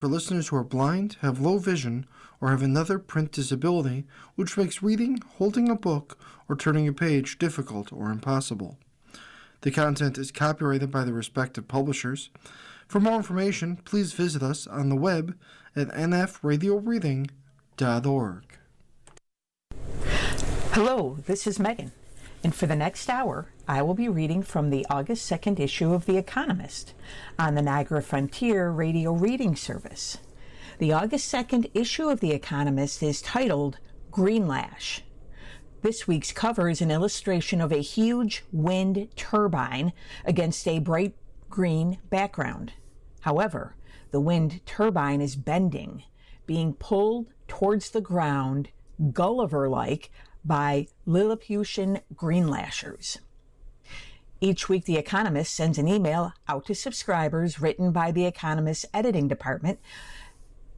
For listeners who are blind, have low vision, or have another print disability, which makes reading, holding a book, or turning a page difficult or impossible. The content is copyrighted by the respective publishers. For more information, please visit us on the web at nfradioreading.org. Hello, this is Megan, and for the next hour, I will be reading from the August 2nd issue of The Economist on the Niagara Frontier radio reading service. The August 2nd issue of The Economist is titled Greenlash. This week's cover is an illustration of a huge wind turbine against a bright green background. However, the wind turbine is bending, being pulled towards the ground, Gulliver-like, by Lilliputian greenlashers. Each week, The Economist sends an email out to subscribers written by The Economist's editing department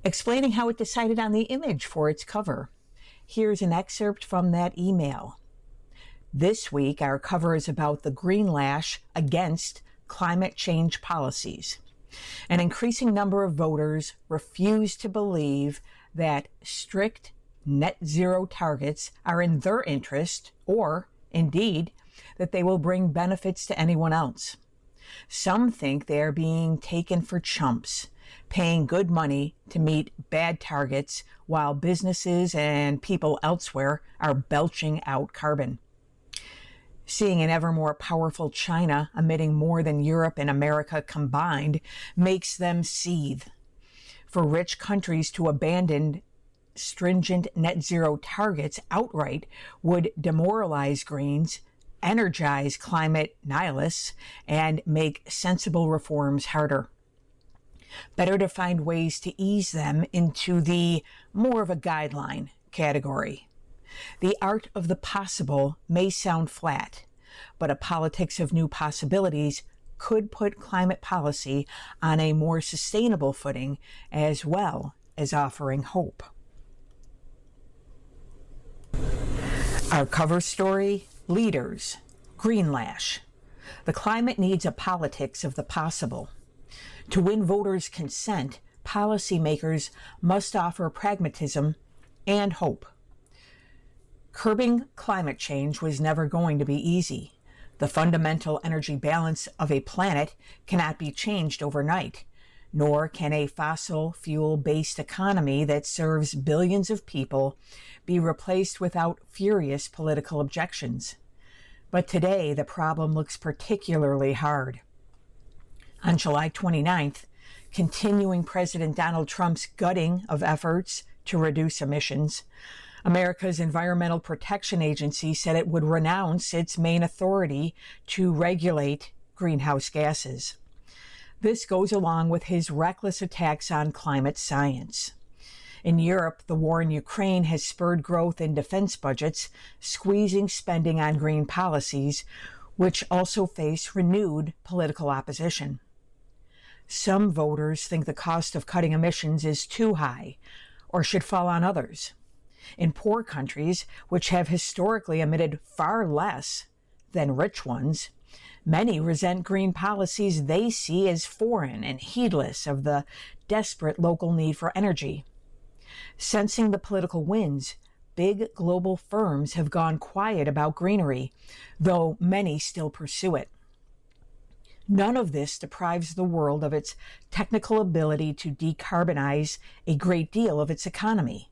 explaining how it decided on the image for its cover. Here's an excerpt from that email. This week, our cover is about the greenlash against climate change policies. An increasing number of voters refuse to believe that strict net zero targets are in their interest, or, indeed, that they will bring benefits to anyone else. Some think they are being taken for chumps, paying good money to meet bad targets while businesses and people elsewhere are belching out carbon. Seeing an ever more powerful China emitting more than Europe and America combined makes them seethe. For rich countries to abandon stringent net zero targets outright would demoralize Greens, energize climate nihilists, and make sensible reforms harder. Better to find ways to ease them into the more of a guideline category. The art of the possible may sound flat, but a politics of new possibilities could put climate policy on a more sustainable footing, as well as offering hope. Our cover story, Leaders, Greenlash. The climate needs a politics of the possible. To win voters' consent, policymakers must offer pragmatism and hope. Curbing climate change was never going to be easy. The fundamental energy balance of a planet cannot be changed overnight, nor can a fossil fuel-based economy that serves billions of people be replaced without furious political objections. But today, the problem looks particularly hard. On July 29th, continuing President Donald Trump's gutting of efforts to reduce emissions, America's Environmental Protection Agency said it would renounce its main authority to regulate greenhouse gases. This goes along with his reckless attacks on climate science. In Europe, the war in Ukraine has spurred growth in defense budgets, squeezing spending on green policies, which also face renewed political opposition. Some voters think the cost of cutting emissions is too high, or should fall on others. In poor countries, which have historically emitted far less than rich ones, many resent green policies they see as foreign and heedless of the desperate local need for energy. Sensing the political winds, big global firms have gone quiet about greenery, though many still pursue it. None of this deprives the world of its technical ability to decarbonize a great deal of its economy.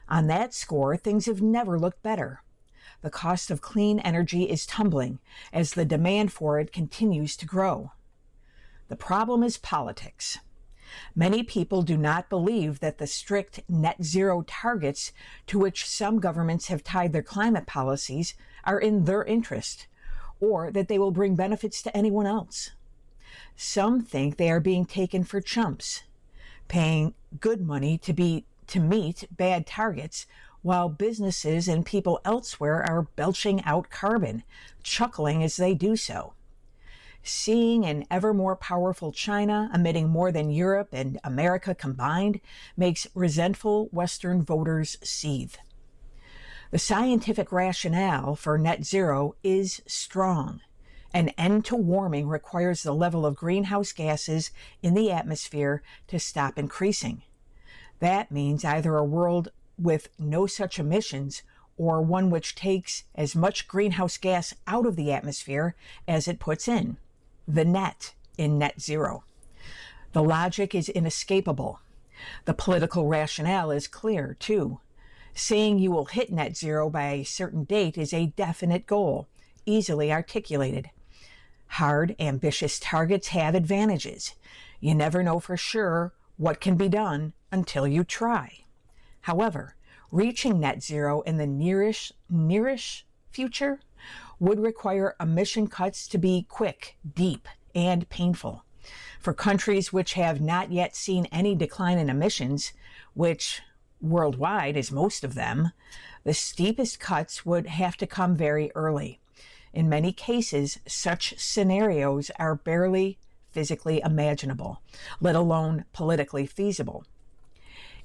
On that score, things have never looked better. The cost of clean energy is tumbling as the demand for it continues to grow. The problem is politics. Many people do not believe that the strict net zero targets to which some governments have tied their climate policies are in their interest, or that they will bring benefits to anyone else. Some think they are being taken for chumps, paying good money to meet bad targets, while businesses and people elsewhere are belching out carbon, chuckling as they do so. Seeing an ever more powerful China emitting more than Europe and America combined makes resentful Western voters seethe. The scientific rationale for net zero is strong, An end to warming requires the level of greenhouse gases in the atmosphere to stop increasing. That means either a world with no such emissions or one which takes as much greenhouse gas out of the atmosphere as it puts in, the net in net zero. The logic is inescapable. The political rationale is clear, too. Saying you will hit net zero by a certain date is a definite goal, easily articulated. Hard, ambitious targets have advantages. You never know for sure what can be done until you try. However, reaching net zero in the nearish future would require emission cuts to be quick, deep, and painful. For countries which have not yet seen any decline in emissions, which worldwide is most of them, the steepest cuts would have to come very early. In many cases, such scenarios are barely physically imaginable, let alone politically feasible.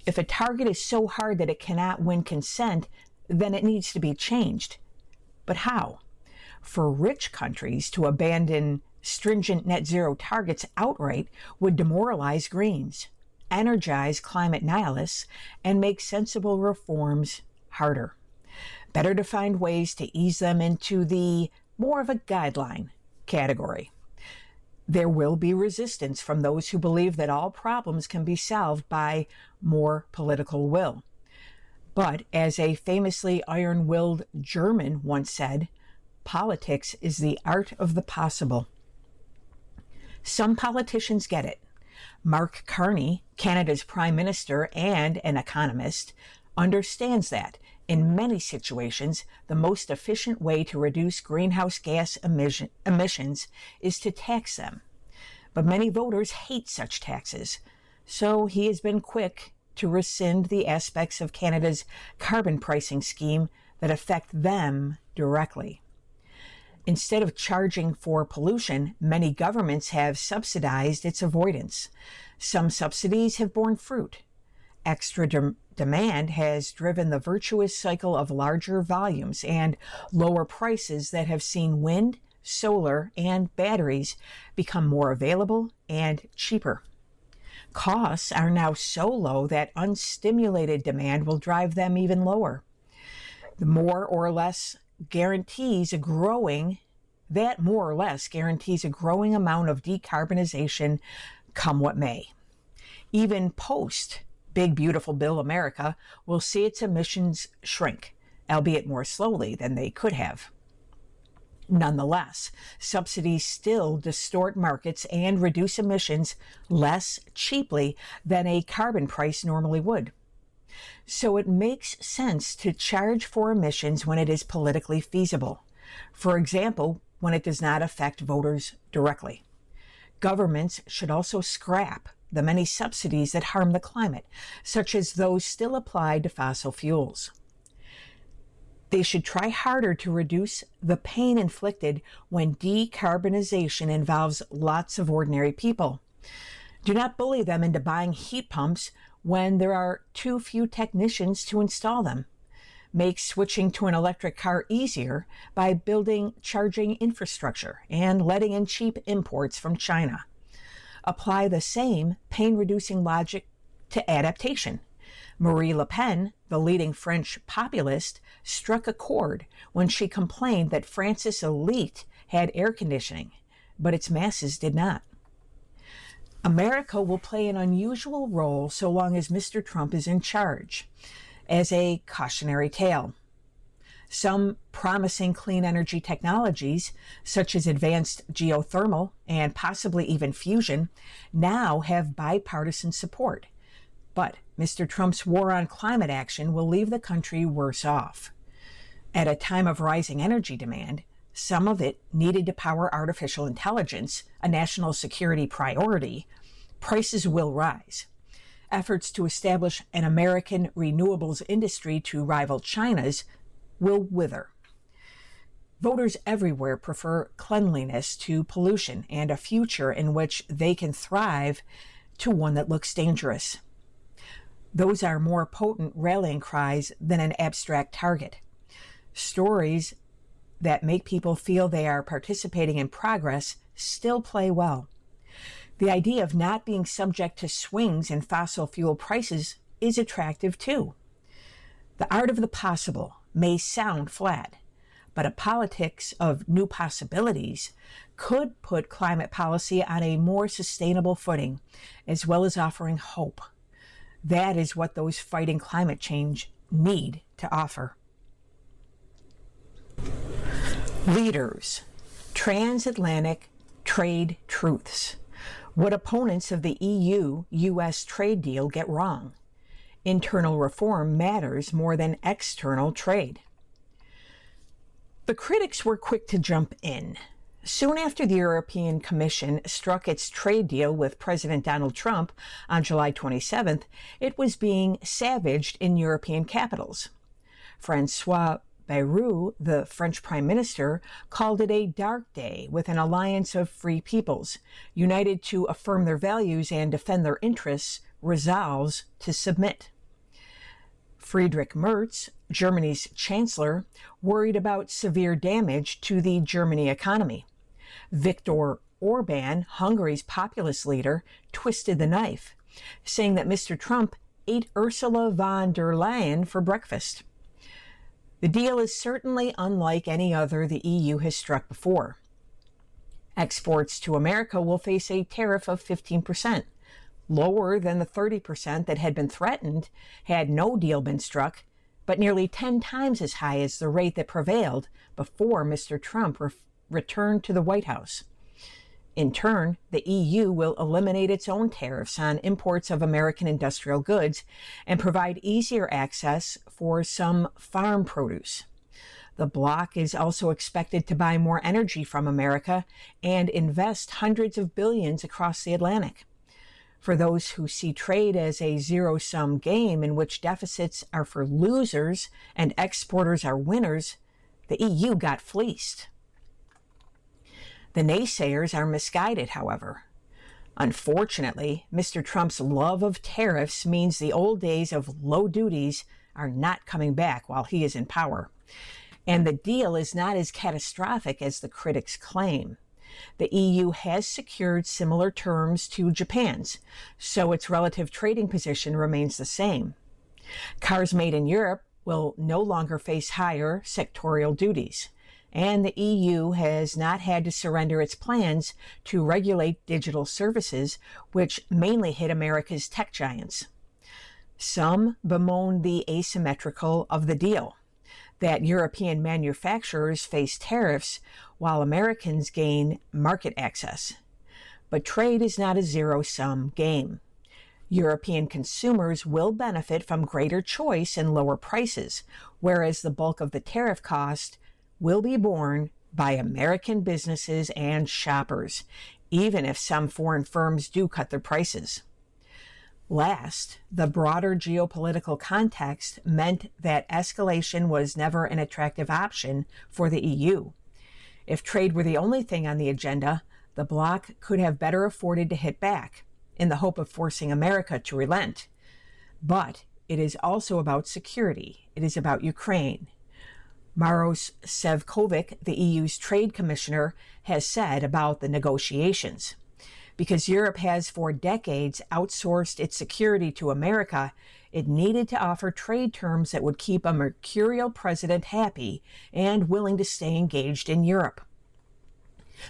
If a target is so hard that it cannot win consent, then it needs to be changed. But how? For rich countries to abandon stringent net zero targets outright would demoralize Greens, energize climate nihilists, and make sensible reforms harder. Better to find ways to ease them into the more of a guideline category. There will be resistance from those who believe that all problems can be solved by more political will. But as a famously iron-willed German once said, politics is the art of the possible. Some politicians get it. Mark Carney, Canada's Prime Minister and an economist, understands that in many situations, the most efficient way to reduce greenhouse gas emissions is to tax them. But many voters hate such taxes, so he has been quick to rescind the aspects of Canada's carbon pricing scheme that affect them directly. Instead of charging for pollution, many governments have subsidized its avoidance. Some subsidies have borne fruit. Extra demand has driven the virtuous cycle of larger volumes and lower prices that have seen wind, solar, and batteries become more available and cheaper. Costs are now so low that unstimulated demand will drive them even lower. The more or less guarantees a growing amount of decarbonization, come what may. Even post Big Beautiful Bill America will see its emissions shrink, albeit more slowly than they could have. Nonetheless, subsidies still distort markets and reduce emissions less cheaply than a carbon price normally would. So it makes sense to charge for emissions when it is politically feasible. For example, when it does not affect voters directly. Governments should also scrap the many subsidies that harm the climate, such as those still applied to fossil fuels. They should try harder to reduce the pain inflicted when decarbonization involves lots of ordinary people. Do not bully them into buying heat pumps when there are too few technicians to install them. Make switching to an electric car easier by building charging infrastructure and letting in cheap imports from China. Apply the same pain-reducing logic to adaptation. Marie Le Pen, the leading French populist, struck a chord when she complained that France's elite had air conditioning, but its masses did not. America will play an unusual role so long as Mr. Trump is in charge, as a cautionary tale. Some promising clean energy technologies, such as advanced geothermal and possibly even fusion, now have bipartisan support. But Mr. Trump's war on climate action will leave the country worse off. At a time of rising energy demand, some of it needed to power artificial intelligence, a national security priority, prices will rise. Efforts to establish an American renewables industry to rival China's will wither. Voters everywhere prefer cleanliness to pollution and a future in which they can thrive to one that looks dangerous. Those are more potent rallying cries than an abstract target. Stories that make people feel they are participating in progress still play well. The idea of not being subject to swings in fossil fuel prices is attractive too. The art of the possible may sound flat, but a politics of new possibilities could put climate policy on a more sustainable footing, as well as offering hope. That is what those fighting climate change need to offer. Leaders, transatlantic trade truths. What opponents of the EU-US trade deal get wrong. Internal reform matters more than external trade. The critics were quick to jump in. Soon after the European Commission struck its trade deal with President Donald Trump on July 27th, it was being savaged in European capitals. François Bayrou, the French Prime Minister, called it a dark day with an alliance of free peoples, united to affirm their values and defend their interests, resolves to submit. Friedrich Merz, Germany's chancellor, worried about severe damage to the German economy. Viktor Orban, Hungary's populist leader, twisted the knife, saying that Mr. Trump ate Ursula von der Leyen for breakfast. The deal is certainly unlike any other the EU has struck before. Exports to America will face a tariff of 15%, lower than the 30% that had been threatened had no deal been struck, but nearly 10 times as high as the rate that prevailed before Mr. Trump returned to the White House. In turn, the EU will eliminate its own tariffs on imports of American industrial goods and provide easier access for some farm produce. The bloc is also expected to buy more energy from America and invest hundreds of billions across the Atlantic. For those who see trade as a zero-sum game in which deficits are for losers and exporters are winners, the EU got fleeced. The naysayers are misguided, however. Unfortunately, Mr. Trump's love of tariffs means the old days of low duties are not coming back while he is in power. And the deal is not as catastrophic as the critics claim. The EU has secured similar terms to Japan's, so its relative trading position remains the same. Cars made in Europe will no longer face higher sectorial duties, and the EU has not had to surrender its plans to regulate digital services, which mainly hit America's tech giants. Some bemoan the asymmetrical of the deal, that European manufacturers face tariffs while Americans gain market access. But trade is not a zero-sum game. European consumers will benefit from greater choice and lower prices, whereas the bulk of the tariff cost will be borne by American businesses and shoppers, even if some foreign firms do cut their prices. Last, the broader geopolitical context meant that escalation was never an attractive option for the EU. If trade were the only thing on the agenda, the bloc could have better afforded to hit back, in the hope of forcing America to relent. But it is also about security. It is about Ukraine. Maros Sefcovic, the EU's trade commissioner, has said about the negotiations. Because Europe has for decades outsourced its security to America, it needed to offer trade terms that would keep a mercurial president happy and willing to stay engaged in Europe.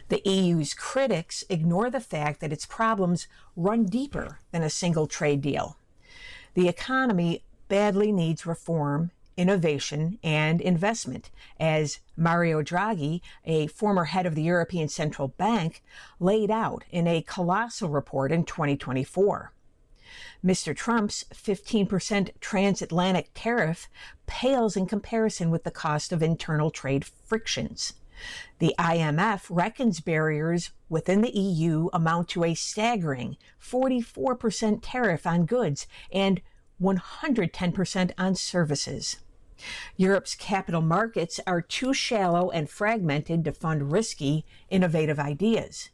The EU's critics ignore the fact that its problems run deeper than a single trade deal. The economy badly needs reform, innovation, and investment, as Mario Draghi, a former head of the European Central Bank, laid out in a colossal report in 2024. Mr. Trump's 15% transatlantic tariff pales in comparison with the cost of internal trade frictions. The IMF reckons barriers within the EU amount to a staggering 44% tariff on goods and 110% on services. Europe's capital markets are too shallow and fragmented to fund risky, innovative ideas,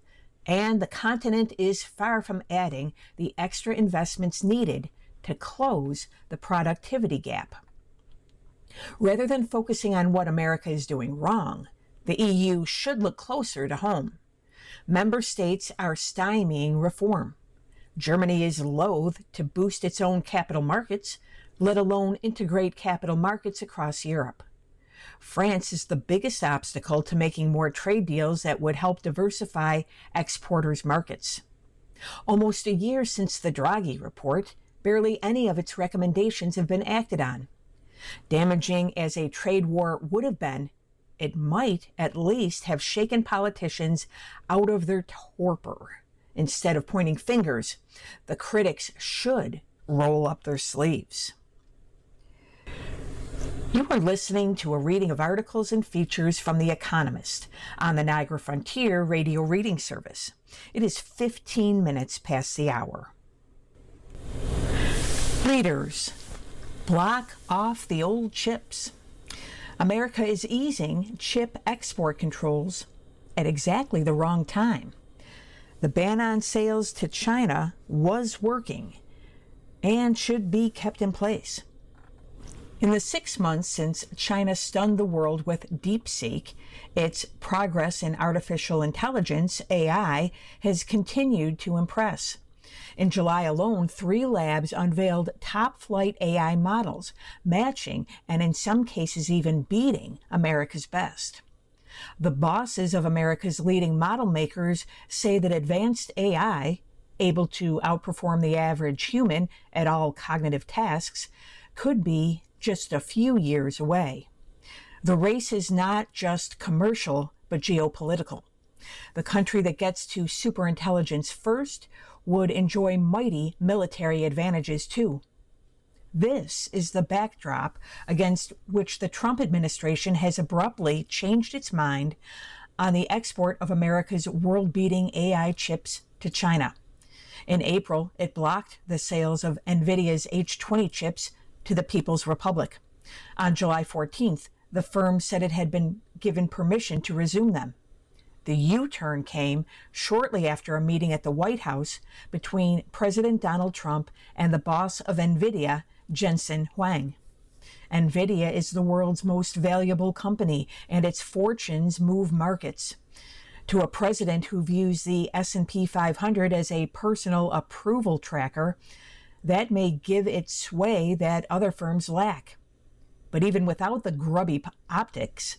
and the continent is far from adding the extra investments needed to close the productivity gap. Rather than focusing on what America is doing wrong, The EU should look closer to home. Member states are stymieing reform. Germany is loath to boost its own capital markets, let alone integrate capital markets across Europe. France is the biggest obstacle to making more trade deals that would help diversify exporters' markets. Almost a year since the Draghi report, barely any of its recommendations have been acted on. Damaging as a trade war would have been, it might at least have shaken politicians out of their torpor. Instead of pointing fingers, the critics should roll up their sleeves. You are listening to a reading of articles and features from The Economist on the Niagara Frontier radio reading service. It is 15 minutes past the hour. Readers, block off the old chips. America is easing chip export controls at exactly the wrong time. The ban on sales to China was working and should be kept in place. In the 6 months since China stunned the world with DeepSeek, its progress in artificial intelligence, AI, has continued to impress. In July alone, 3 labs unveiled top-flight AI models, matching and in some cases even beating America's best. The bosses of America's leading model makers say that advanced AI, able to outperform the average human at all cognitive tasks, could be just a few years away. The race is not just commercial, but geopolitical. The country that gets to superintelligence first would enjoy mighty military advantages too. This is the backdrop against which the Trump administration has abruptly changed its mind on the export of America's world-beating AI chips to China. In April, it blocked the sales of NVIDIA's H20 chips to the People's Republic. On July 14th, the firm said it had been given permission to resume them. The U-turn came shortly after a meeting at the White House between President Donald Trump and the boss of NVIDIA, Jensen Huang. NVIDIA is the world's most valuable company, and its fortunes move markets. To a president who views the S&P 500 as a personal approval tracker, that may give it sway that other firms lack. But even without the grubby optics,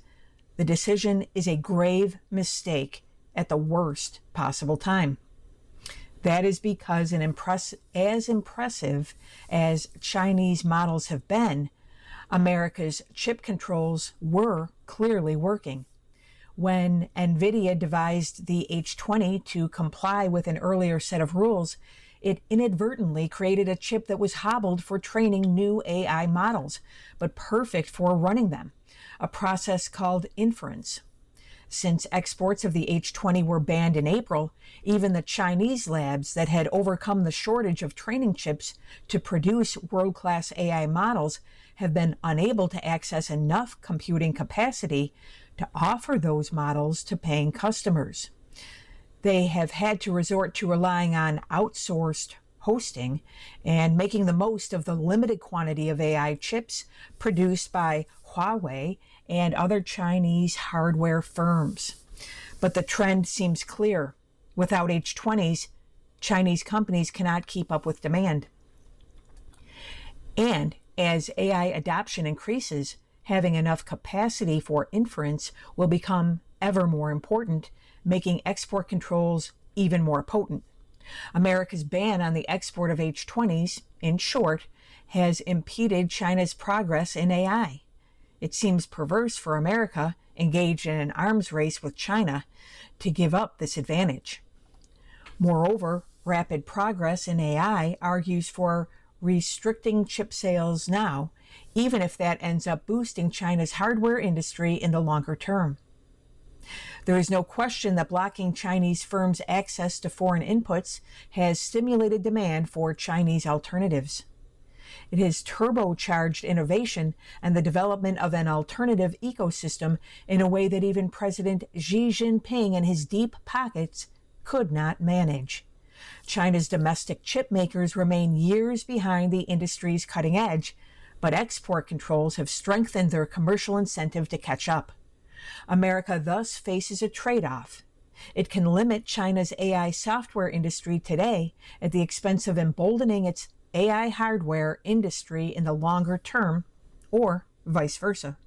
the decision is a grave mistake at the worst possible time. That is because as impressive as Chinese models have been, America's chip controls were clearly working. When NVIDIA devised the H20 to comply with an earlier set of rules, it inadvertently created a chip that was hobbled for training new AI models, but perfect for running them, a process called inference. Since exports of the H20 were banned in April, even the Chinese labs that had overcome the shortage of training chips to produce world-class AI models have been unable to access enough computing capacity to offer those models to paying customers. They have had to resort to relying on outsourced hosting and making the most of the limited quantity of AI chips produced by Huawei and other Chinese hardware firms. But the trend seems clear. Without H20s, Chinese companies cannot keep up with demand. And as AI adoption increases, having enough capacity for inference will become ever more important, making export controls even more potent. America's ban on the export of H20s, in short, has impeded China's progress in AI. It seems perverse for America, engaged in an arms race with China, to give up this advantage. Moreover, rapid progress in AI argues for restricting chip sales now, even if that ends up boosting China's hardware industry in the longer term. There is no question that blocking Chinese firms' access to foreign inputs has stimulated demand for Chinese alternatives. It has turbocharged innovation and the development of an alternative ecosystem in a way that even President Xi Jinping and his deep pockets could not manage. China's domestic chip makers remain years behind the industry's cutting edge, but export controls have strengthened their commercial incentive to catch up. America thus faces a trade-off. It can limit China's AI software industry today at the expense of emboldening its AI hardware industry in the longer term, or vice versa.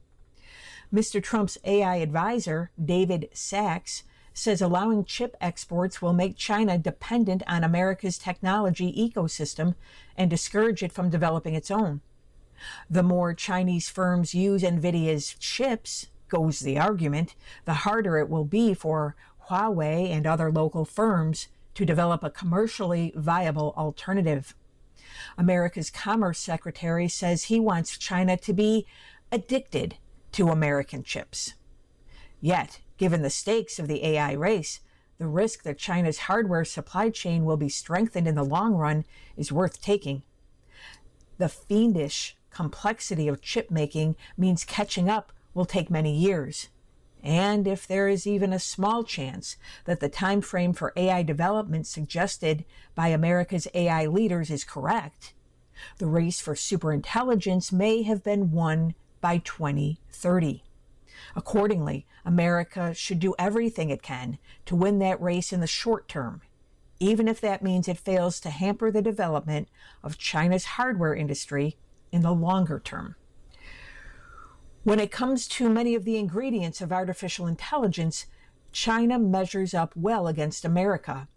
Mr. Trump's AI advisor, David Sachs, says allowing chip exports will make China dependent on America's technology ecosystem and discourage it from developing its own. The more Chinese firms use NVIDIA's chips, goes the argument, the harder it will be for Huawei and other local firms to develop a commercially viable alternative. America's Commerce Secretary says he wants China to be addicted to American chips. Yet, given the stakes of the AI race, the risk that China's hardware supply chain will be strengthened in the long run is worth taking. The fiendish complexity of chip making means catching up will take many years. And if there is even a small chance that the time frame for AI development suggested by America's AI leaders is correct, the race for superintelligence may have been won by 2030. Accordingly, America should do everything it can to win that race in the short term, even if that means it fails to hamper the development of China's hardware industry in the longer term. When it comes to many of the ingredients of artificial intelligence, China measures up well against America.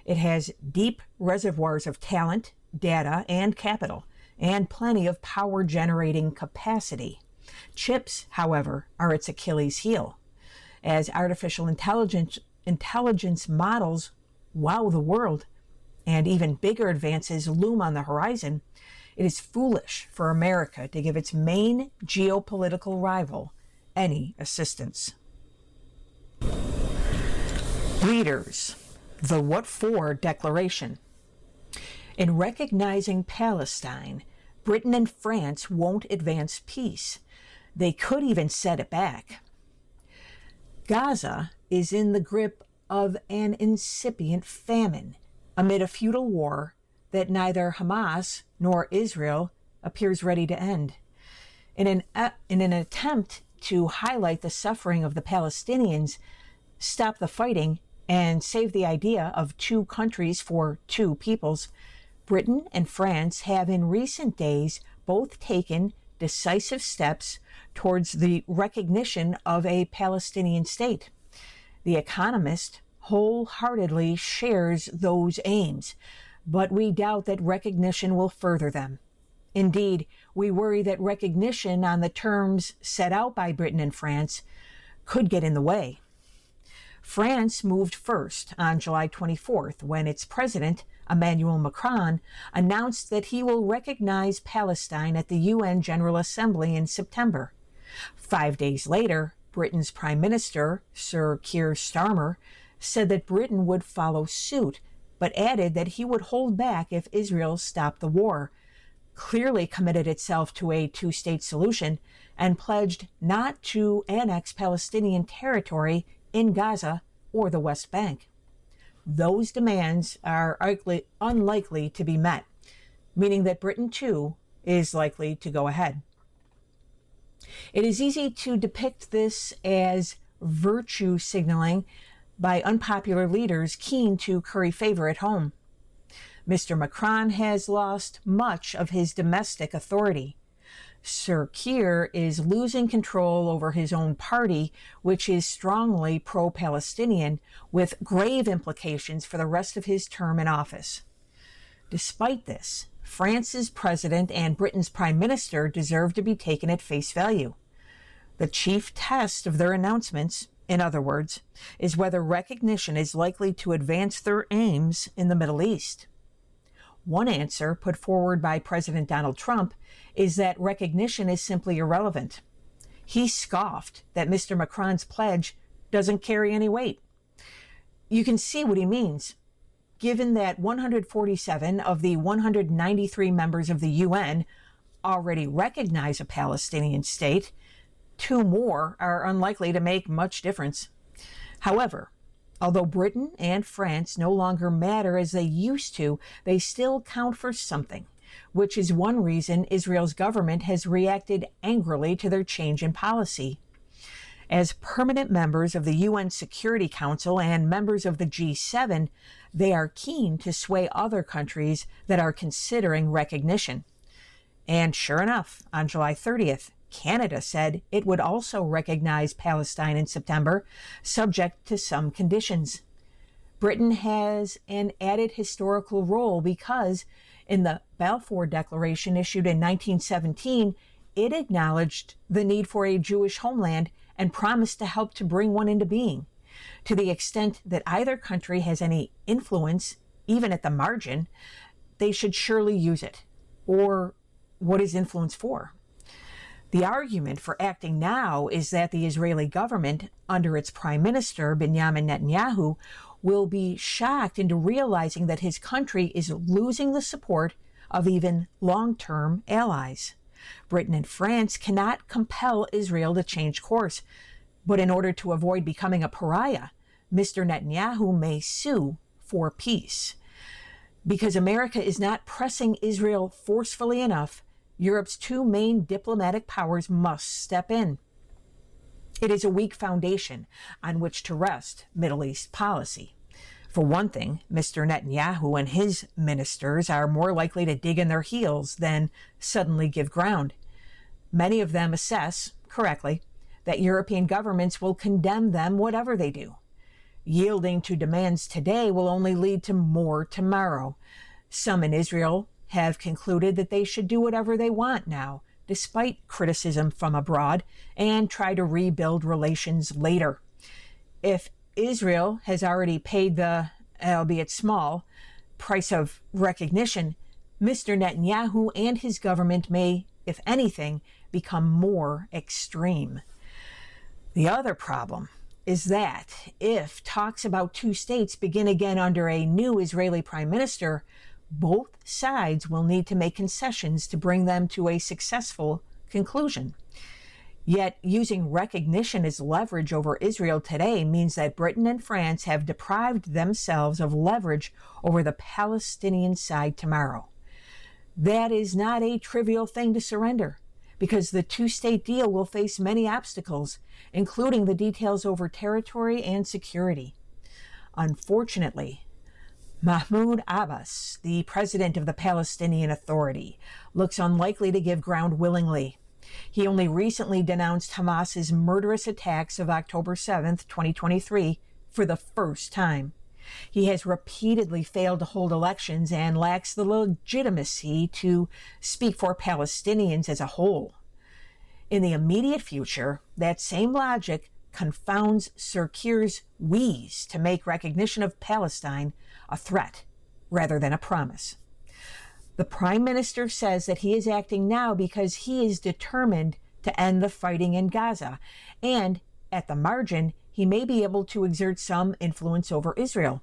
It has deep reservoirs of talent, data, and capital, and plenty of power-generating capacity. Chips, however, are its Achilles heel. As artificial intelligence models wow the world, and even bigger advances loom on the horizon, it is foolish for America to give its main geopolitical rival any assistance. Leaders, the What For Declaration. In recognizing Palestine, Britain and France won't advance peace. They could even set it back. Gaza is in the grip of an incipient famine amid a futile war that neither Hamas nor Israel appears ready to end. In an attempt to highlight the suffering of the Palestinians, stop the fighting, and save the idea of two countries for two peoples, Britain and France have in recent days both taken decisive steps towards the recognition of a Palestinian state. The Economist wholeheartedly shares those aims, but we doubt that recognition will further them. Indeed, we worry that recognition on the terms set out by Britain and France could get in the way. France moved first on July 24th when its president, Emmanuel Macron, announced that he will recognize Palestine at the UN General Assembly in September. 5 days later, Britain's Prime Minister, Sir Keir Starmer, said that Britain would follow suit, but added that he would hold back if Israel stopped the war, clearly committed itself to a two-state solution, and pledged not to annex Palestinian territory in Gaza or the West Bank. Those demands are unlikely to be met, meaning that Britain, too, is likely to go ahead. It is easy to depict this as virtue signaling by unpopular leaders keen to curry favor at home. Mr. Macron has lost much of his domestic authority. Sir Keir is losing control over his own party, which is strongly pro-Palestinian, with grave implications for the rest of his term in office. Despite this, France's president and Britain's prime minister deserve to be taken at face value. The chief test of their announcements, in other words, is whether recognition is likely to advance their aims in the Middle East. One answer put forward by President Donald Trump is that recognition is simply irrelevant. He scoffed that Mr. Macron's pledge doesn't carry any weight. You can see what he means. Given that 147 of the 193 members of the UN already recognize a Palestinian state, 2 more are unlikely to make much difference. However, although Britain and France no longer matter as they used to, they still count for something, which is one reason Israel's government has reacted angrily to their change in policy. As permanent members of the UN Security Council and members of the G7, they are keen to sway other countries that are considering recognition. And sure enough, on July 30th, Canada said it would also recognize Palestine in September, subject to some conditions. Britain has an added historical role because in the Balfour Declaration issued in 1917, it acknowledged the need for a Jewish homeland and promised to help to bring one into being. To the extent that either country has any influence, even at the margin, they should surely use it. Or what is influence for? The argument for acting now is that the Israeli government, under its Prime Minister, Benjamin Netanyahu, will be shocked into realizing that his country is losing the support of even long-term allies. Britain and France cannot compel Israel to change course, but in order to avoid becoming a pariah, Mr. Netanyahu may sue for peace. Because America is not pressing Israel forcefully enough, Europe's two main diplomatic powers must step in. It is a weak foundation on which to rest Middle East policy. For one thing, Mr. Netanyahu and his ministers are more likely to dig in their heels than suddenly give ground. Many of them assess, correctly, that European governments will condemn them whatever they do. Yielding to demands today will only lead to more tomorrow. Some in Israel have concluded that they should do whatever they want now, despite criticism from abroad, and try to rebuild relations later. If Israel has already paid the, albeit small, price of recognition, Mr. Netanyahu and his government may, if anything, become more extreme. The other problem is that if talks about two states begin again under a new Israeli prime minister, both sides will need to make concessions to bring them to a successful conclusion. Yet using recognition as leverage over Israel today means that Britain and France have deprived themselves of leverage over the Palestinian side tomorrow. That is not a trivial thing to surrender, because the two-state deal will face many obstacles, including the details over territory and security. Unfortunately, Mahmoud Abbas, the president of the Palestinian Authority, looks unlikely to give ground willingly. He only recently denounced Hamas's murderous attacks of October 7th, 2023, for the first time. He has repeatedly failed to hold elections and lacks the legitimacy to speak for Palestinians as a whole. In the immediate future, that same logic confounds Sir Keir's wheeze to make recognition of Palestine a threat rather than a promise. The Prime Minister says that he is acting now because he is determined to end the fighting in Gaza, and at the margin, he may be able to exert some influence over Israel.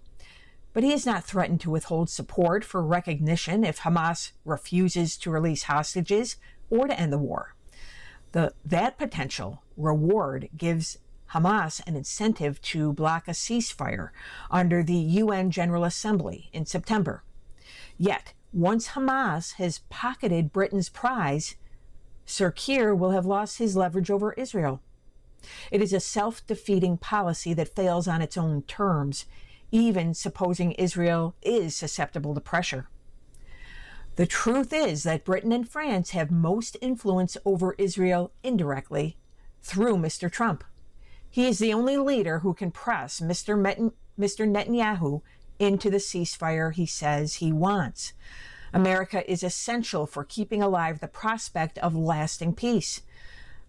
But he has not threatened to withhold support for recognition if Hamas refuses to release hostages or to end the war. That potential reward gives Hamas an incentive to block a ceasefire under the UN General Assembly in September. Yet, once Hamas has pocketed Britain's prize, Sir Keir will have lost his leverage over Israel. It is a self-defeating policy that fails on its own terms, even supposing Israel is susceptible to pressure. The truth is that Britain and France have most influence over Israel indirectly through Mr. Trump. He is the only leader who can press Mr. Netanyahu into the ceasefire he says he wants. America is essential for keeping alive the prospect of lasting peace.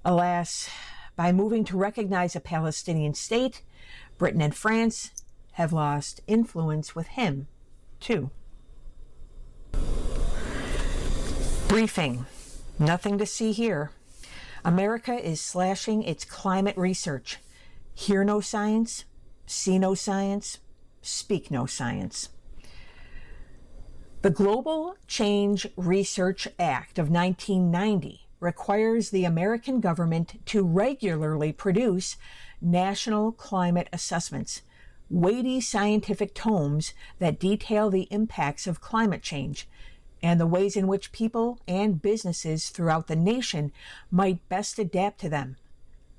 Alas, by moving to recognize a Palestinian state, Britain and France have lost influence with him, too. Briefing. Nothing to see here. America is slashing its climate research. Hear no science, see no science, speak no science. The Global Change Research Act of 1990 requires the American government to regularly produce national climate assessments, weighty scientific tomes that detail the impacts of climate change and the ways in which people and businesses throughout the nation might best adapt to them.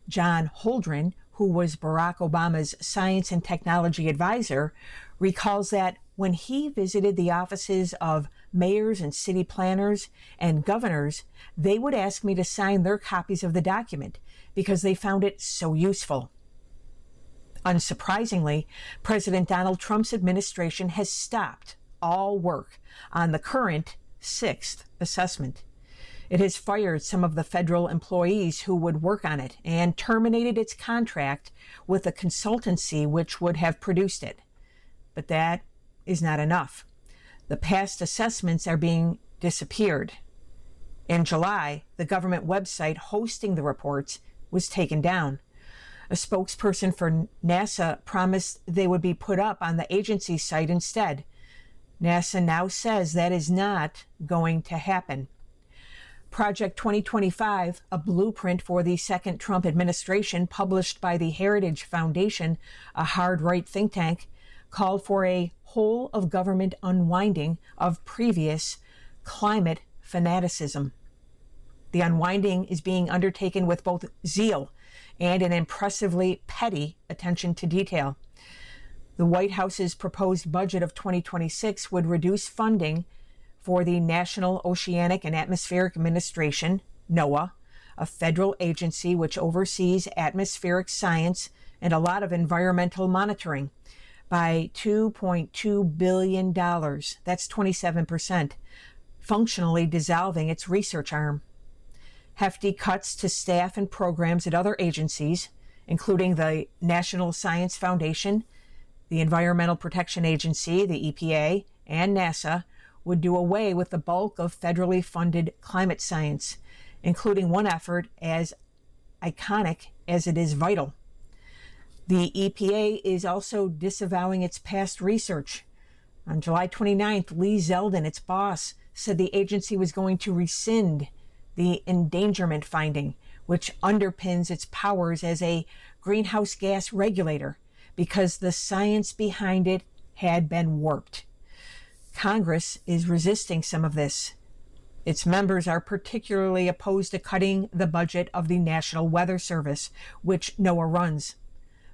John Holdren, who was Barack Obama's science and technology advisor, recalls that when he visited the offices of mayors and city planners and governors, they would ask me to sign their copies of the document because they found it so useful. Unsurprisingly, President Donald Trump's administration has stopped all work on the current sixth assessment. It has fired some of the federal employees who would work on it and terminated its contract with a consultancy which would have produced it. But that is not enough. The past assessments are being disappeared. In July, the government website hosting the reports was taken down. A spokesperson for NASA promised they would be put up on the agency's site instead. NASA now says that is not going to happen. Project 2025, a blueprint for the second Trump administration published by the Heritage Foundation, a hard-right think tank, called for a whole-of-government unwinding of previous climate fanaticism. The unwinding is being undertaken with both zeal and an impressively petty attention to detail. The White House's proposed budget of 2026 would reduce funding for the National Oceanic and Atmospheric Administration, NOAA, a federal agency which oversees atmospheric science and a lot of environmental monitoring, by $2.2 billion. That's 27%, functionally dissolving its research arm. Hefty cuts to staff and programs at other agencies, including the National Science Foundation, the Environmental Protection Agency, the EPA, and NASA, would do away with the bulk of federally funded climate science, including one effort as iconic as it is vital. The EPA is also disavowing its past research. On July 29th, Lee Zeldin, its boss, said the agency was going to rescind the endangerment finding, which underpins its powers as a greenhouse gas regulator, because the science behind it had been warped. Congress is resisting some of this. Its members are particularly opposed to cutting the budget of the National Weather Service, which NOAA runs.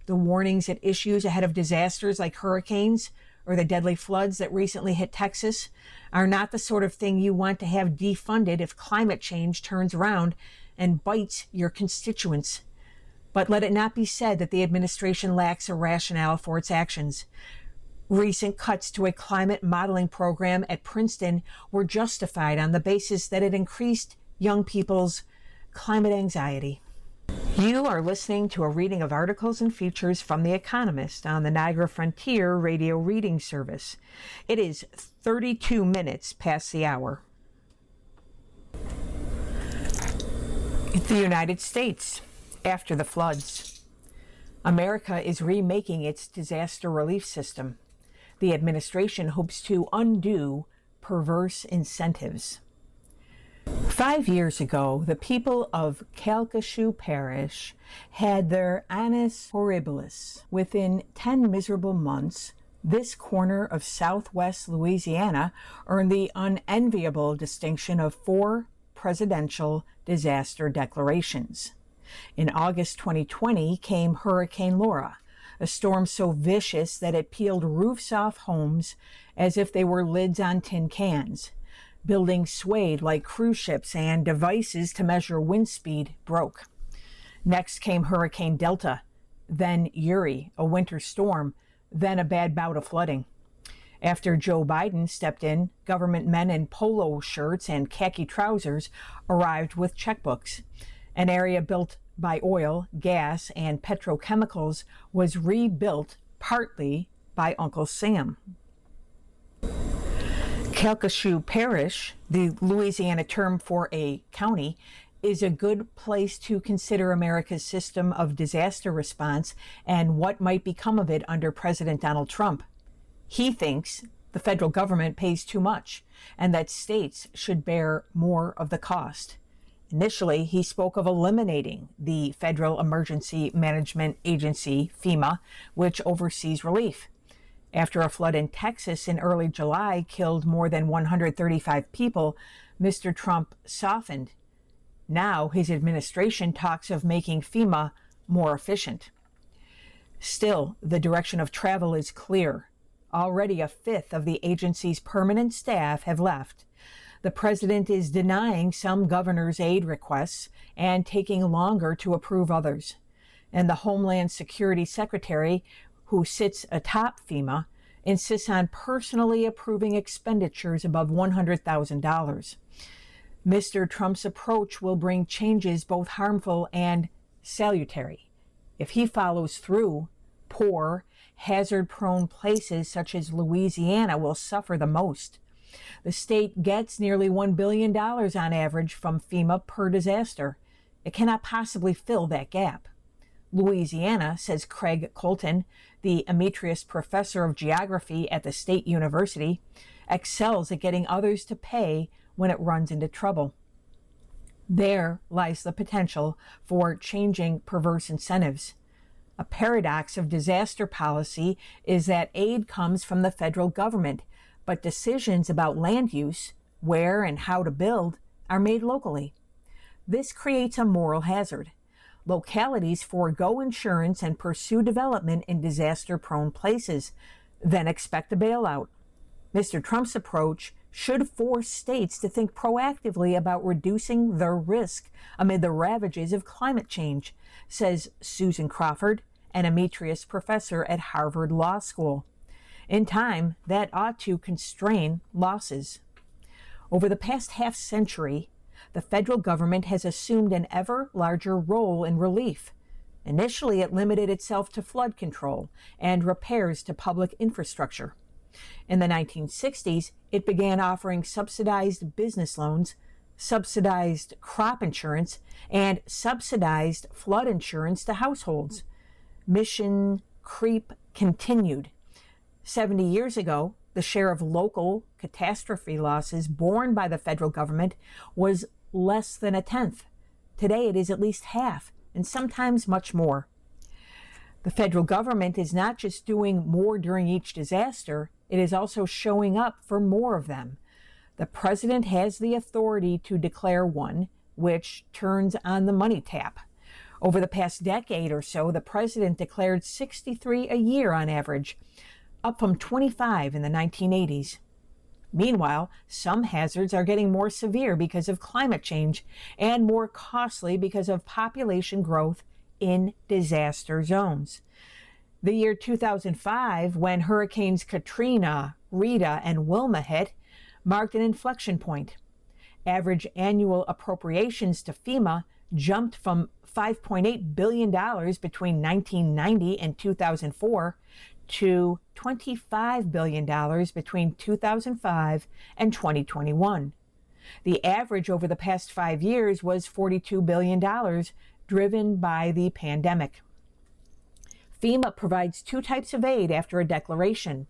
The warnings it issues ahead of disasters like hurricanes or the deadly floods that recently hit Texas are not the sort of thing you want to have defunded if climate change turns around and bites your constituents. But let it not be said that the administration lacks a rationale for its actions. Recent cuts to a climate modeling program at Princeton were justified on the basis that it increased young people's climate anxiety. You are listening to a reading of articles and features from The Economist on the Niagara Frontier Radio Reading Service. It is 32 minutes past the hour. The United States, after the floods. America is remaking its disaster relief system. The administration hopes to undo perverse incentives. 5 years ago, the people of Calcasieu Parish had their annus horribilis. Within 10 miserable months, this corner of southwest Louisiana earned the unenviable distinction of 4 presidential disaster declarations. In August 2020 came Hurricane Laura, a storm so vicious that it peeled roofs off homes as if they were lids on tin cans. Buildings swayed like cruise ships and devices to measure wind speed broke. Next came Hurricane Delta, then Uri, a winter storm, then a bad bout of flooding. After Joe Biden stepped in, government men in polo shirts and khaki trousers arrived with checkbooks. An area built by oil, gas, and petrochemicals was rebuilt partly by Uncle Sam. Calcasieu Parish, the Louisiana term for a county, is a good place to consider America's system of disaster response and what might become of it under President Donald Trump. He thinks the federal government pays too much and that states should bear more of the cost. Initially, he spoke of eliminating the Federal Emergency Management Agency, FEMA, which oversees relief. After a flood in Texas in early July killed more than 135 people, Mr. Trump softened. Now his administration talks of making FEMA more efficient. Still, the direction of travel is clear. Already a fifth of the agency's permanent staff have left. The president is denying some governors' aid requests and taking longer to approve others. And the Homeland Security Secretary, who sits atop FEMA, insists on personally approving expenditures above $100,000. Mr. Trump's approach will bring changes both harmful and salutary. If he follows through, poor, hazard-prone places such as Louisiana will suffer the most. The state gets nearly $1 billion on average from FEMA per disaster. It cannot possibly fill that gap. Louisiana, says Craig Colton, the Emeritus Professor of Geography at the State University, excels at getting others to pay when it runs into trouble. There lies the potential for changing perverse incentives. A paradox of disaster policy is that aid comes from the federal government, but decisions about land use, where and how to build, are made locally. This creates a moral hazard. Localities forego insurance and pursue development in disaster-prone places, then expect a bailout. Mr. Trump's approach should force states to think proactively about reducing their risk amid the ravages of climate change, says Susan Crawford, an Emeritus Professor at Harvard Law School. In time, that ought to constrain losses. Over the past half-century, the federal government has assumed an ever larger role in relief. Initially, it limited itself to flood control and repairs to public infrastructure. In the 1960s, it began offering subsidized business loans, subsidized crop insurance, and subsidized flood insurance to households. Mission creep continued. 70 years ago, the share of local catastrophe losses borne by the federal government was less than a tenth. Today it is at least half, and sometimes much more. The federal government is not just doing more during each disaster, it is also showing up for more of them. The president has the authority to declare one, which turns on the money tap. Over the past decade or so, the president declared 63 a year on average, up from 25 in the 1980s. Meanwhile, some hazards are getting more severe because of climate change and more costly because of population growth in disaster zones. The year 2005, when Hurricanes Katrina, Rita, and Wilma hit, marked an inflection point. Average annual appropriations to FEMA jumped from $5.8 billion between 1990 and 2004 to $25 billion between 2005 and 2021. The average over the past 5 years was $42 billion, driven by the pandemic. FEMA provides two types of aid after a declaration.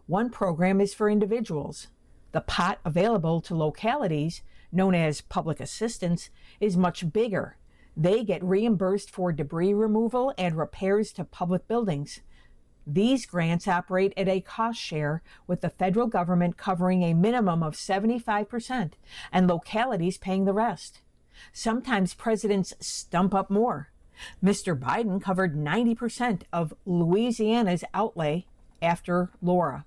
One program is for individuals. The pot available to localities, known as public assistance, is much bigger. They get reimbursed for debris removal and repairs to public buildings. These grants operate at a cost share, with the federal government covering a minimum of 75% and localities paying the rest. Sometimes presidents stump up more. Mr. Biden covered 90% of Louisiana's outlay after Laura.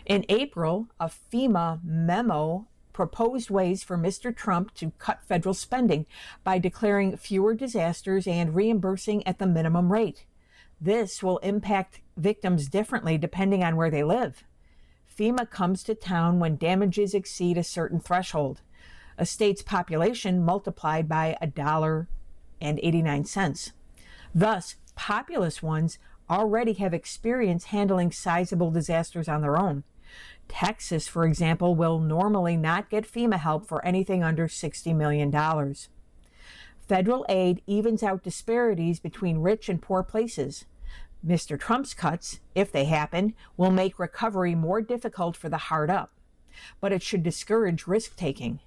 In April, a FEMA memo proposed ways for Mr. Trump to cut federal spending by declaring fewer disasters and reimbursing at the minimum rate. This will impact victims differently depending on where they live. FEMA comes to town when damages exceed a certain threshold, a state's population multiplied by $1.89. Thus, populous ones already have experience handling sizable disasters on their own. Texas, for example, will normally not get FEMA help for anything under $60 million. Federal aid evens out disparities between rich and poor places. Mr. Trump's cuts, if they happen, will make recovery more difficult for the hard up, but it should discourage risk-taking.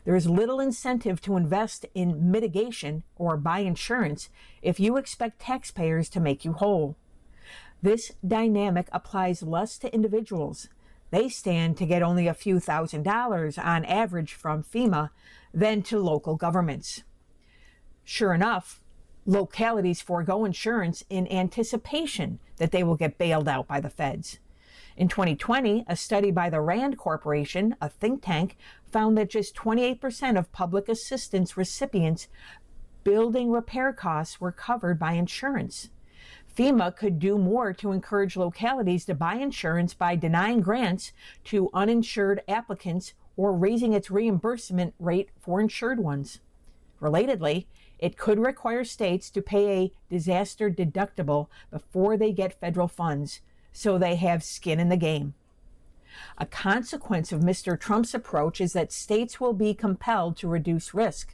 There is little incentive to invest in mitigation or buy insurance if you expect taxpayers to make you whole. This dynamic applies less to individuals. They stand to get only a few $1,000s on average from FEMA than to local governments. Sure enough, localities forego insurance in anticipation that they will get bailed out by the feds. In 2020, a study by the Rand Corporation, a think tank, found that just 28% of public assistance recipients' building repair costs were covered by insurance. FEMA could do more to encourage localities to buy insurance by denying grants to uninsured applicants or raising its reimbursement rate for insured ones. Relatedly, it could require states to pay a disaster deductible before they get federal funds, so they have skin in the game. A consequence of Mr. Trump's approach is that states will be compelled to reduce risk.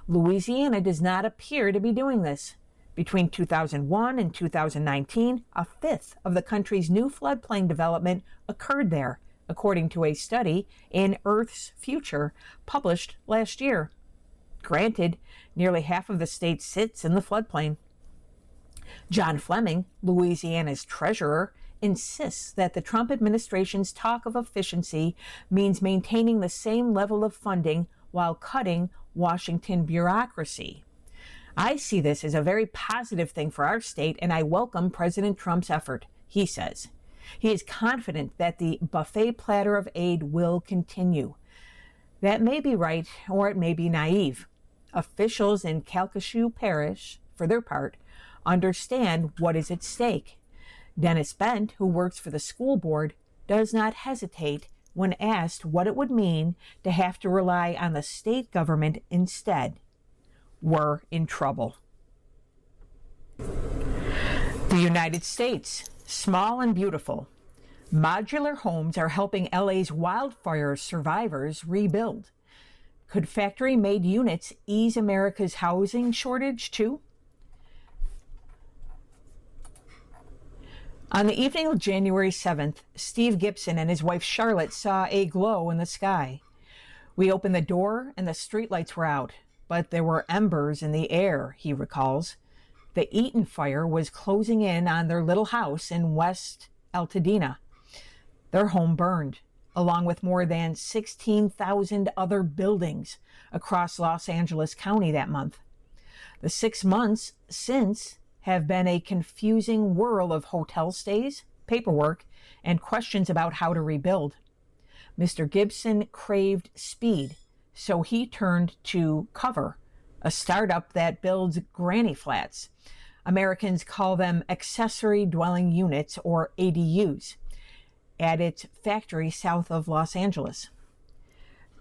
Louisiana does not appear to be doing this. Between 2001 and 2019, a fifth of the country's new floodplain development occurred there, according to a study in Earth's Future published last year. Granted, nearly half of the state sits in the floodplain. John Fleming, Louisiana's treasurer, insists that the Trump administration's talk of efficiency means maintaining the same level of funding while cutting Washington bureaucracy. I see this as a very positive thing for our state, and I welcome President Trump's effort, he says. He is confident that the buffet platter of aid will continue. That may be right, or it may be naive. Officials in Calcasieu Parish, for their part, understand what is at stake. Dennis Bent, who works for the school board, does not hesitate when asked what it would mean to have to rely on the state government instead. We're in trouble. The United States, small and beautiful. Modular homes are helping LA's wildfire survivors rebuild. Could factory-made units ease America's housing shortage too? On the evening of January 7th, Steve Gibson and his wife Charlotte saw a glow in the sky. We opened the door and the streetlights were out, but there were embers in the air, he recalls. The Eaton fire was closing in on their little house in West Altadena. Their home burned, along with more than 16,000 other buildings across Los Angeles County that month. The 6 months since have been a confusing whirl of hotel stays, paperwork, and questions about how to rebuild. Mr. Gibson craved speed, so he turned to Cover, a startup that builds granny flats. Americans call them accessory dwelling units, or ADUs, at its factory south of Los Angeles.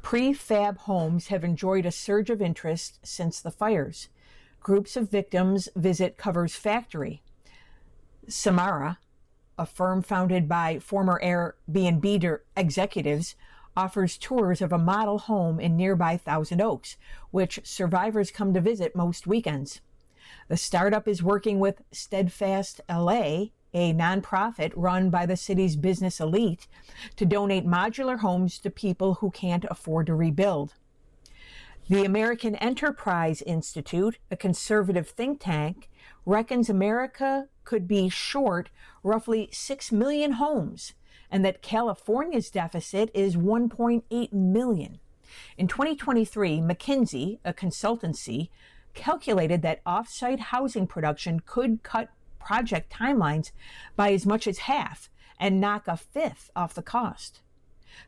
Prefab homes have enjoyed a surge of interest since the fires. Groups of victims visit Cover's factory. Samara, a firm founded by former Airbnb executives, offers tours of a model home in nearby Thousand Oaks, which survivors come to visit most weekends. The startup is working with Steadfast LA, a nonprofit run by the city's business elite, to donate modular homes to people who can't afford to rebuild. The American Enterprise Institute, a conservative think tank, reckons America could be short roughly 6 million homes, and that California's deficit is 1.8 million. In 2023, McKinsey, a consultancy, calculated that off-site housing production could cut project timelines by as much as half and knock a fifth off the cost.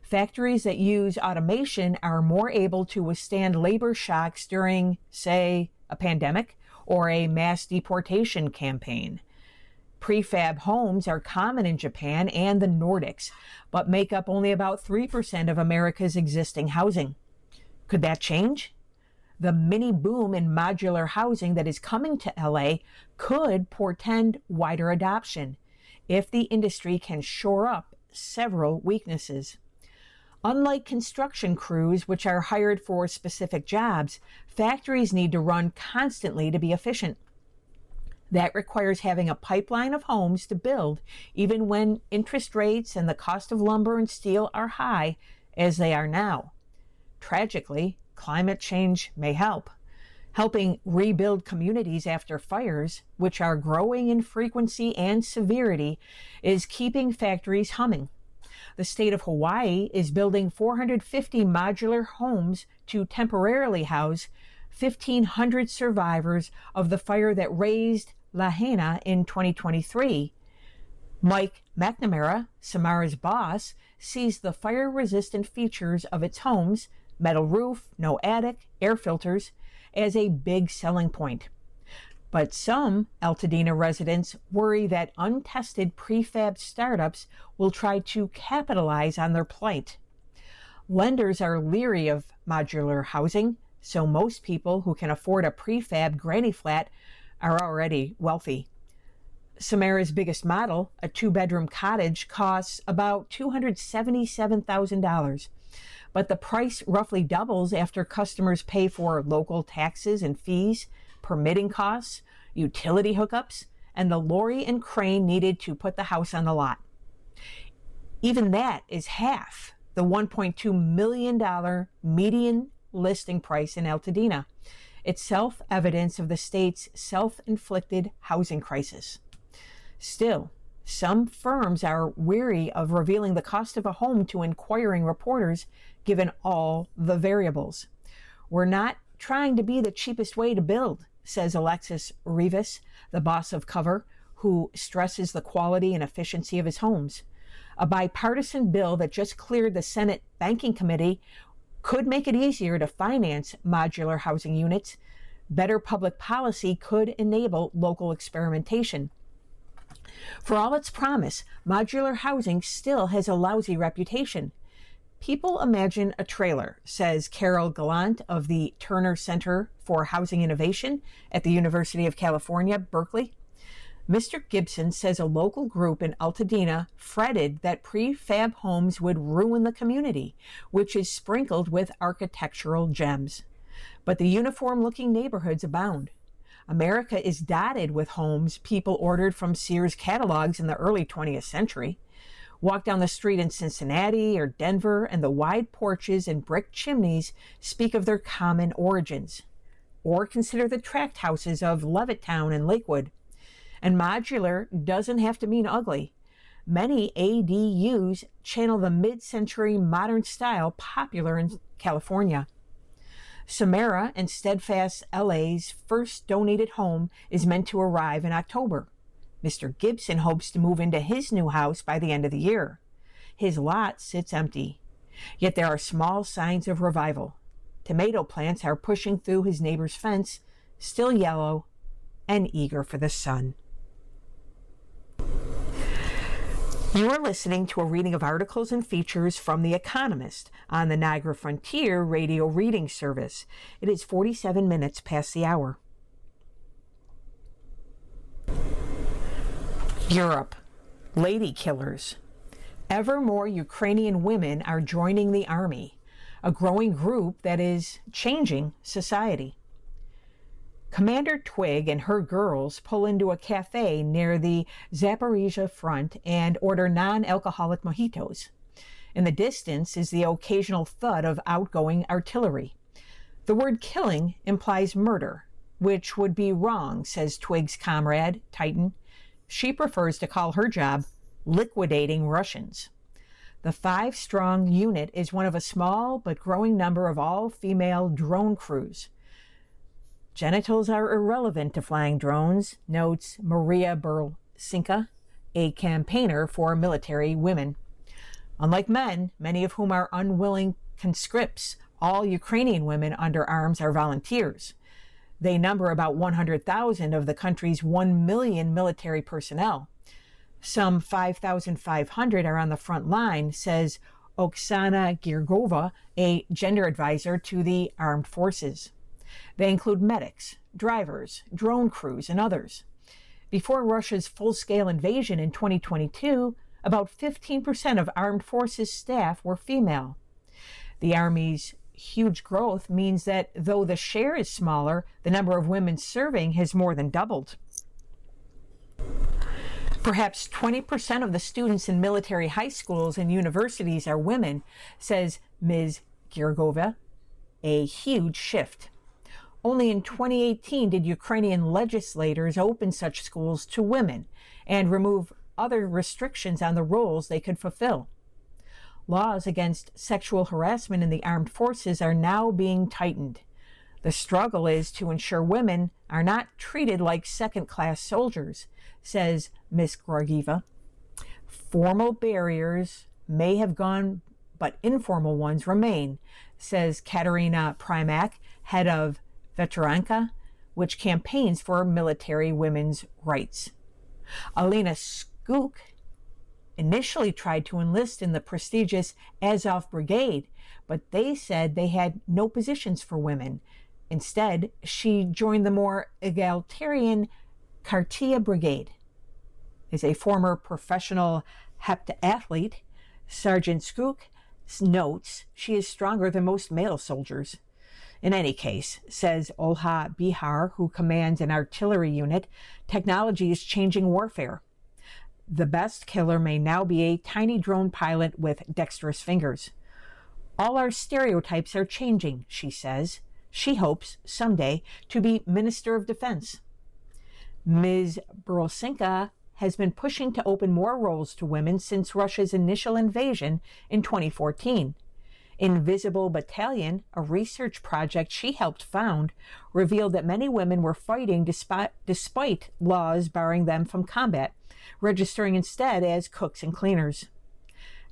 Factories that use automation are more able to withstand labor shocks during, say, a pandemic or a mass deportation campaign. Prefab homes are common in Japan and the Nordics, but make up only about 3% of America's existing housing. Could that change? The mini boom in modular housing that is coming to LA could portend wider adoption if the industry can shore up several weaknesses. Unlike construction crews, which are hired for specific jobs, factories need to run constantly to be efficient. That requires having a pipeline of homes to build, even when interest rates and the cost of lumber and steel are high, as they are now. Tragically, climate change may help. Helping rebuild communities after fires, which are growing in frequency and severity, is keeping factories humming. The state of Hawaii is building 450 modular homes to temporarily house 1,500 survivors of the fire that razed Lahaina in 2023. Mike McNamara, Samara's boss, sees the fire-resistant features of its homes, metal roof, no attic, air filters, as a big selling point. But some Altadena residents worry that untested prefab startups will try to capitalize on their plight. Lenders are leery of modular housing, so most people who can afford a prefab granny flat are already wealthy. Samara's biggest model, a 2-bedroom cottage, costs about $277,000, but the price roughly doubles after customers pay for local taxes and fees, permitting costs, utility hookups, and the lorry and crane needed to put the house on the lot. Even that is half the $1.2 million median listing price in Altadena, itself evidence of the state's self-inflicted housing crisis. Still, some firms are weary of revealing the cost of a home to inquiring reporters, given all the variables. We're not trying to be the cheapest way to build, says Alexis Rivas, the boss of Cover, who stresses the quality and efficiency of his homes. A bipartisan bill that just cleared the Senate Banking Committee could make it easier to finance modular housing units. Better public policy could enable local experimentation. For all its promise, modular housing still has a lousy reputation. People imagine a trailer, says Carol Gallant of the Turner Center for Housing Innovation at the University of California, Berkeley. Mr. Gibson says a local group in Altadena fretted that prefab homes would ruin the community, which is sprinkled with architectural gems. But the uniform-looking neighborhoods abound. America is dotted with homes people ordered from Sears catalogs in the early 20th century. Walk down the street in Cincinnati or Denver, and the wide porches and brick chimneys speak of their common origins. Or consider the tract houses of Levittown and Lakewood. And modular doesn't have to mean ugly. Many ADUs channel the mid-century modern style popular in California. Samara and Steadfast LA's first donated home is meant to arrive in October. Mr. Gibson hopes to move into his new house by the end of the year. His lot sits empty, yet there are small signs of revival. Tomato plants are pushing through his neighbor's fence, still yellow and eager for the sun. You are listening to a reading of articles and features from The Economist on the Niagara Frontier Radio Reading Service. It is 47 minutes past the hour. Europe. Lady killers. Ever more Ukrainian women are joining the army, a growing group that is changing society. Commander Twig and her girls pull into a cafe near the Zaporizhia front and order non-alcoholic mojitos. In the distance is the occasional thud of outgoing artillery. The word killing implies murder, which would be wrong, says Twig's comrade, Titan. She prefers to call her job liquidating Russians. The 5-strong unit is one of a small but growing number of all-female drone crews. Genitals are irrelevant to flying drones, notes Maria Bersinka, a campaigner for military women. Unlike men, many of whom are unwilling conscripts, all Ukrainian women under arms are volunteers. They number about 100,000 of the country's 1 million military personnel. Some 5,500 are on the front line, says Oksana Girgova, a gender advisor to the armed forces. They include medics, drivers, drone crews, and others. Before Russia's full-scale invasion in 2022, about 15% of armed forces staff were female. The Army's huge growth means that though the share is smaller, the number of women serving has more than doubled. Perhaps 20% of the students in military high schools and universities are women, says Ms. Girgova, a huge shift. Only in 2018 did Ukrainian legislators open such schools to women and remove other restrictions on the roles they could fulfill. Laws against sexual harassment in the armed forces are now being tightened. The struggle is to ensure women are not treated like second-class soldiers, says Ms. Georgieva. Formal barriers may have gone, but informal ones remain, says Katerina Primak, head of Veteranka, which campaigns for military women's rights. Alina Skuk initially tried to enlist in the prestigious Azov Brigade, but they said they had no positions for women. Instead, she joined the more egalitarian Kartia Brigade. As a former professional heptathlete, Sergeant Skuk notes she is stronger than most male soldiers. In any case, says Olha Bihar, who commands an artillery unit, technology is changing warfare. The best killer may now be a tiny drone pilot with dexterous fingers. All our stereotypes are changing, she says. She hopes, someday, to be Minister of Defense. Ms. Burlsinka has been pushing to open more roles to women since Russia's initial invasion in 2014. Invisible Battalion, a research project she helped found, revealed that many women were fighting despite laws barring them from combat, registering instead as cooks and cleaners.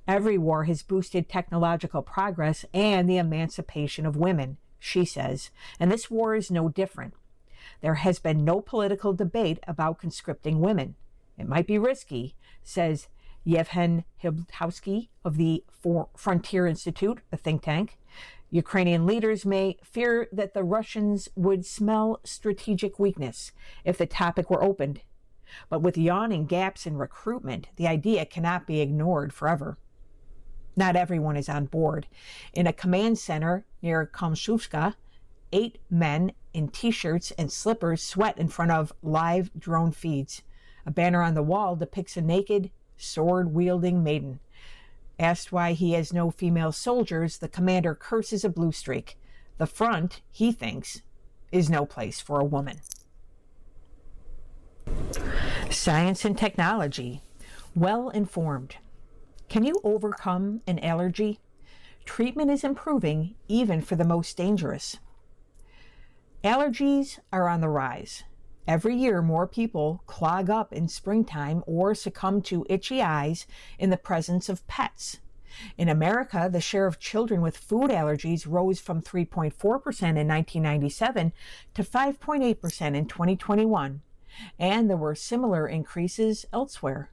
Every war has boosted technological progress and the emancipation of women, she says, and this war is no different. There has been no political debate about conscripting women. It might be risky, says Yevhen Hibtowsky of the Frontier Institute, a think tank. Ukrainian leaders may fear that the Russians would smell strategic weakness if the topic were opened. But with yawning gaps in recruitment, the idea cannot be ignored forever. Not everyone is on board. In a command center near Komshuvka, 8 men in t-shirts and slippers sweat in front of live drone feeds. A banner on the wall depicts a naked, sword-wielding maiden. Asked why he has no female soldiers, the commander curses a blue streak. The front, he thinks, is no place for a woman. Science and technology. Well informed. Can you overcome an allergy? Treatment is improving even for the most dangerous. Allergies are on the rise. Every year, more people clog up in springtime or succumb to itchy eyes in the presence of pets. In America, the share of children with food allergies rose from 3.4% in 1997 to 5.8% in 2021, and there were similar increases elsewhere.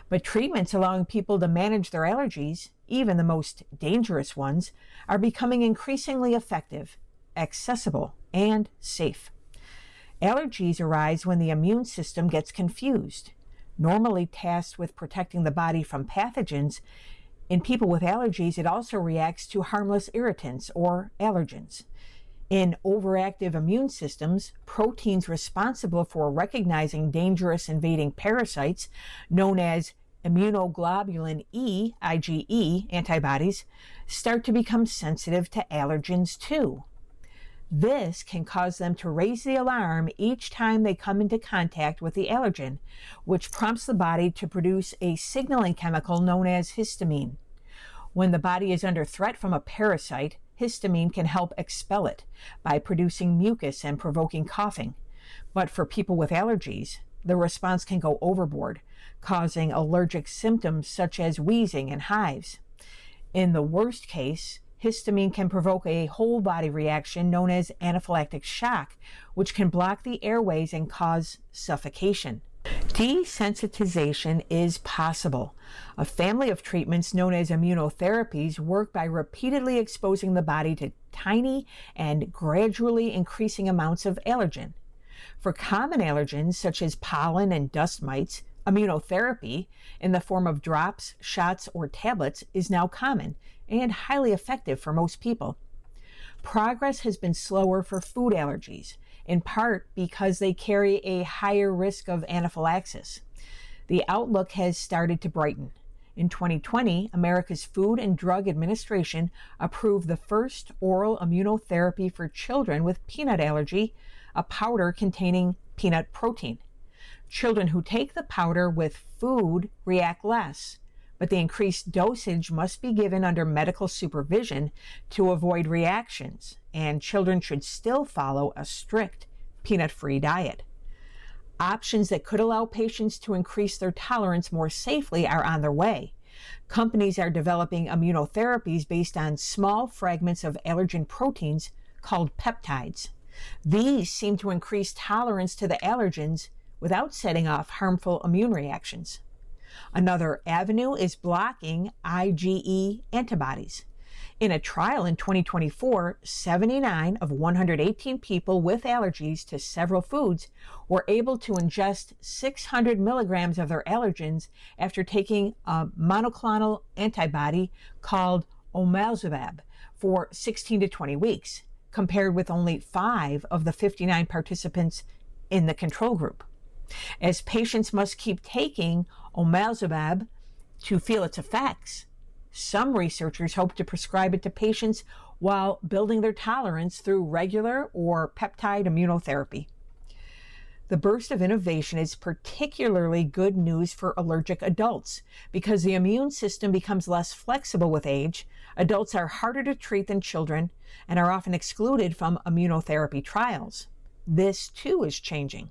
But treatments allowing people to manage their allergies, even the most dangerous ones, are becoming increasingly effective, accessible, and safe. Allergies arise when the immune system gets confused. Normally tasked with protecting the body from pathogens, in people with allergies, it also reacts to harmless irritants or allergens. In overactive immune systems, proteins responsible for recognizing dangerous invading parasites, known as immunoglobulin E, IgE, antibodies, start to become sensitive to allergens too. This can cause them to raise the alarm each time they come into contact with the allergen, which prompts the body to produce a signaling chemical known as histamine. When the body is under threat from a parasite, histamine can help expel it by producing mucus and provoking coughing. But for people with allergies, the response can go overboard, causing allergic symptoms such as wheezing and hives. In the worst case, histamine can provoke a whole body reaction known as anaphylactic shock, which can block the airways and cause suffocation. Desensitization is possible. A family of treatments known as immunotherapies work by repeatedly exposing the body to tiny and gradually increasing amounts of allergen. For common allergens such as pollen and dust mites, immunotherapy in the form of drops, shots, or tablets is now common and highly effective for most people. Progress has been slower for food allergies, in part because they carry a higher risk of anaphylaxis. The outlook has started to brighten. In 2020, America's Food and Drug Administration approved the first oral immunotherapy for children with peanut allergy, a powder containing peanut protein. Children who take the powder with food react less, but the increased dosage must be given under medical supervision to avoid reactions, and children should still follow a strict peanut-free diet. Options that could allow patients to increase their tolerance more safely are on their way. Companies are developing immunotherapies based on small fragments of allergen proteins called peptides. These seem to increase tolerance to the allergens without setting off harmful immune reactions. Another avenue is blocking IgE antibodies. In a trial in 2024, 79 of 118 people with allergies to several foods were able to ingest 600 milligrams of their allergens after taking a monoclonal antibody called omalizumab for 16 to 20 weeks, compared with only 5 of the 59 participants in the control group. As patients must keep taking omalizumab to feel its effects, some researchers hope to prescribe it to patients while building their tolerance through regular or peptide immunotherapy. The burst of innovation is particularly good news for allergic adults because the immune system becomes less flexible with age. Adults are harder to treat than children and are often excluded from immunotherapy trials. This too is changing.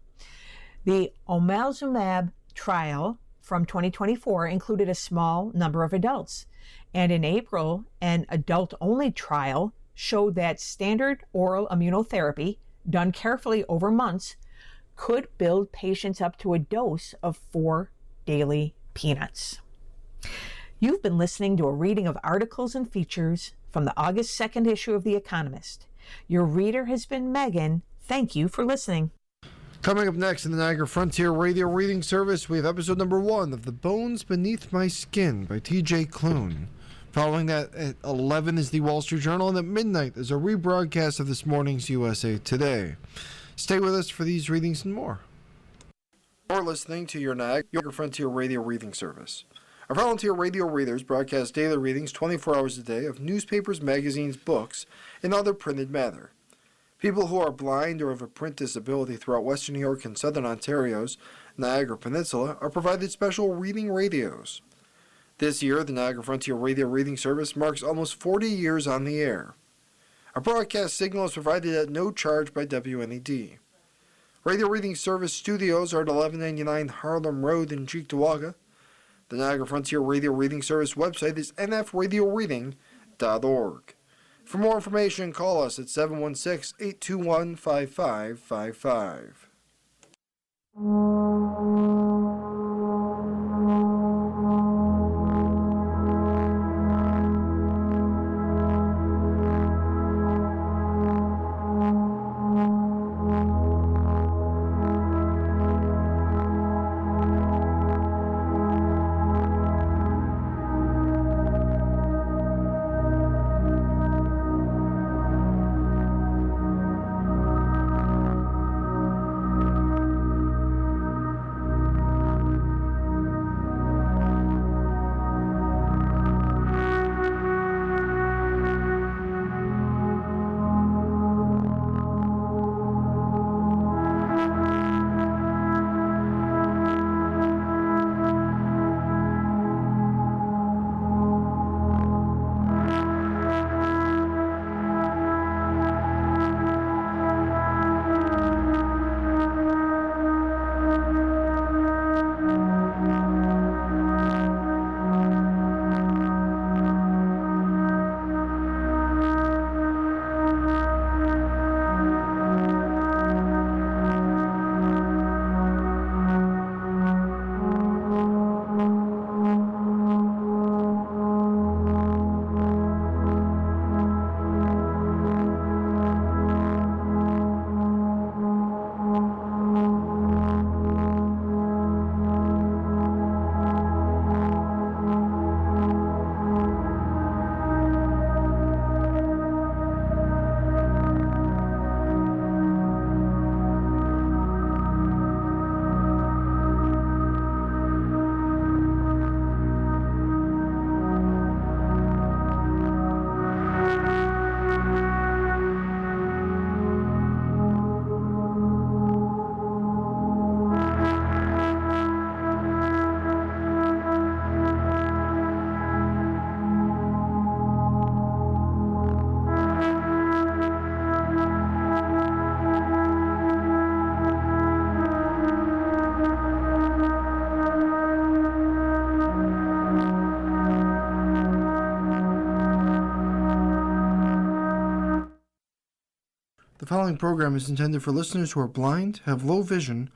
The omalizumab trial from 2024 included a small number of adults. And in April, an adult-only trial showed that standard oral immunotherapy, done carefully over months, could build patients up to a dose of 4 daily peanuts. You've been listening to a reading of articles and features from the August 2nd issue of The Economist. Your reader has been Megan. Thank you for listening. Coming up next in the Niagara Frontier Radio Reading Service, we have episode number 1 of The Bones Beneath My Skin by T.J. Klune. Following that, at 11 is the Wall Street Journal, and at midnight is a rebroadcast of this morning's USA Today. Stay with us for these readings and more. You're listening to your Niagara Frontier Radio Reading Service. Our volunteer radio readers broadcast daily readings 24 hours a day of newspapers, magazines, books, and other printed matter. People who are blind or have a print disability throughout Western New York and Southern Ontario's Niagara Peninsula are provided special reading radios. This year, the Niagara Frontier Radio Reading Service marks almost 40 years on the air. A broadcast signal is provided at no charge by WNED. Radio Reading Service studios are at 1199 Harlem Road in Cheektowaga. The Niagara Frontier Radio Reading Service website is nfradioreading.org. For more information, call us at 716-821-5555. The following program is intended for listeners who are blind, have low vision,